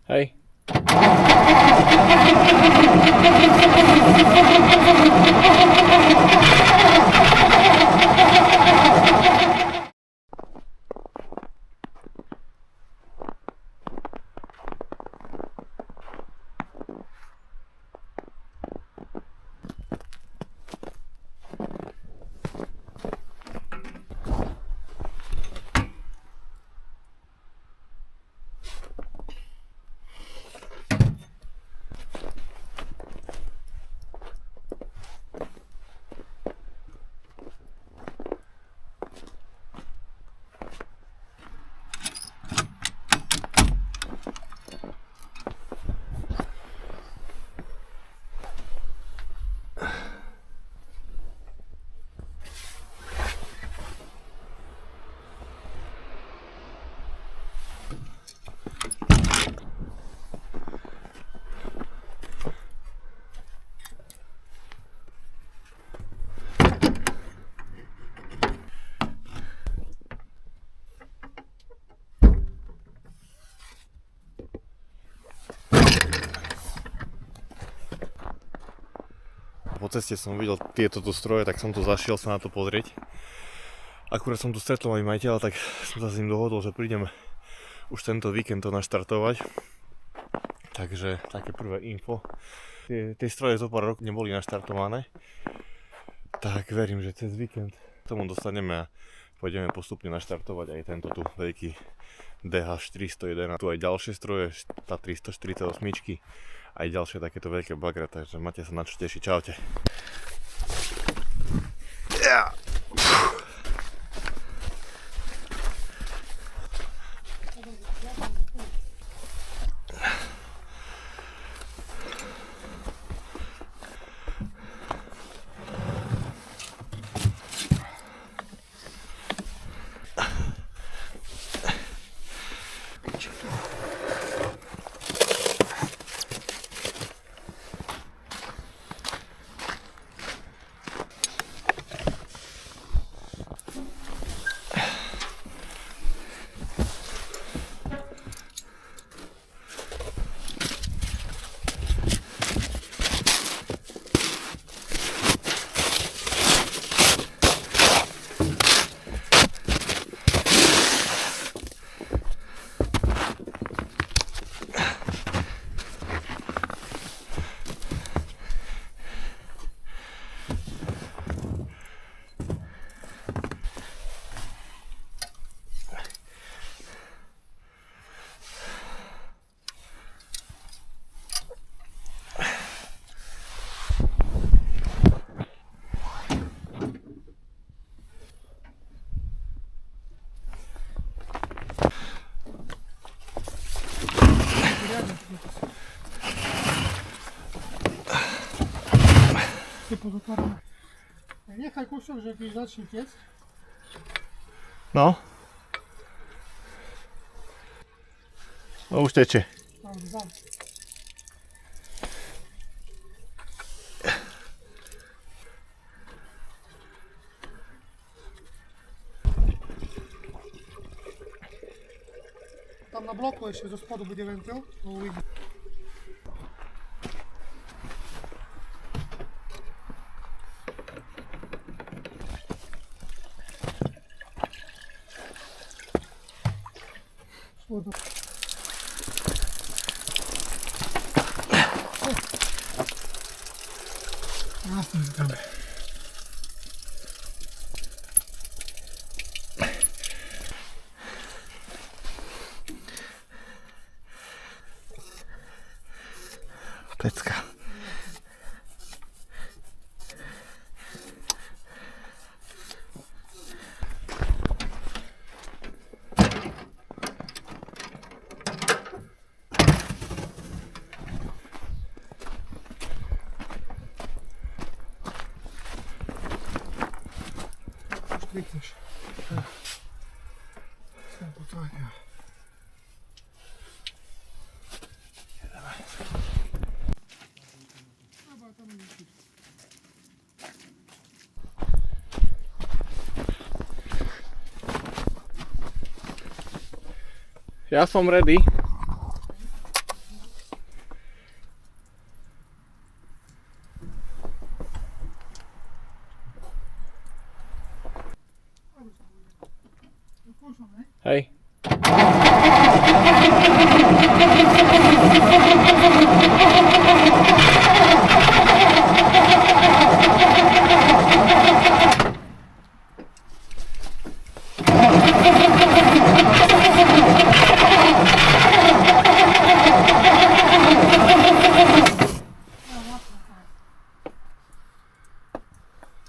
Hej. Po ceste som videl tieto tu stroje, tak som tu zašiel sa na to pozrieť. Akurát som tu stretol aj majiteľa, tak som sa s ním dohodol, že prídem už tento víkend to naštartovať. Takže také prvé info. Tie stroje zo pár rokov neboli naštartované. Tak verím, že cez víkend tomu dostaneme a pôjdeme postupne naštartovať aj tento tu veľký DH401. Tu aj ďalšie stroje, tá 348, aj ďalšie takéto veľké bagra, takže máte sa na čo tešiť. Čaute. Yeah. Nechaj kúsok, že keď začne tiec. No. No už teče. Tam na bloku ešte zo spodu bude ventil, to uvidí. Krásne tam. Pecka. Klikneš. Sem potáhne. Ja som ready.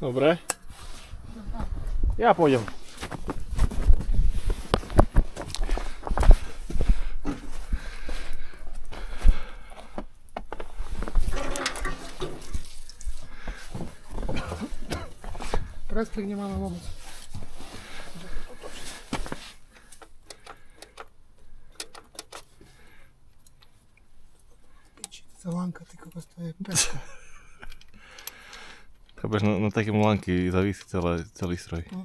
Dobre. Ja pôjdem. Presklik nie mamy vôbec. Lanka, ty kokos, to je peska. Chápeš, na také lanky zavisí celý stroj. No.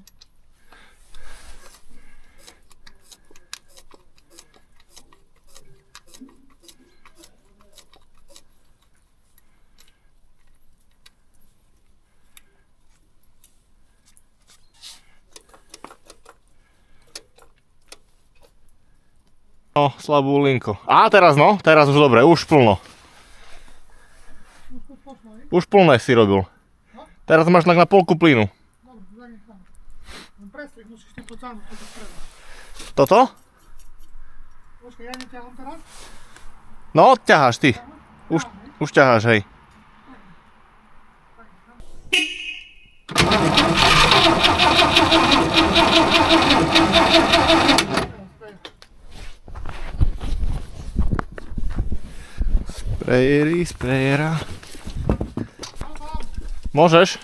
No, slabú linku. A teraz no, teraz už dobre, už plno. Už plné si robil. Teraz máš tak na polku plynu. Dobre, zanechám. Len presklik musíš ty pocánuť, toto streda. Toto? Počkaj, ja neťahám teraz? No, ťaháš ty. Už ťaháš, hej. Sprejera. Môžeš?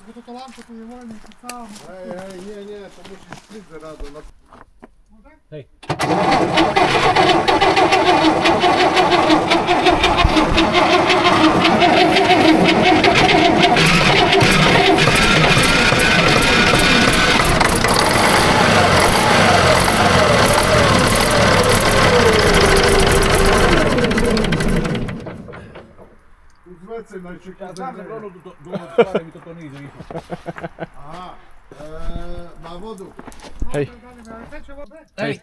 Bo toto lampko tu je voľne, to sám. Hej, nie, to musisz skryć rado. Hej. Uzmece najczekaj. Zawsze bronu do otwarte mi to nie idzie. Aha, ma wodu. Hej. Ale teče voda. Hej.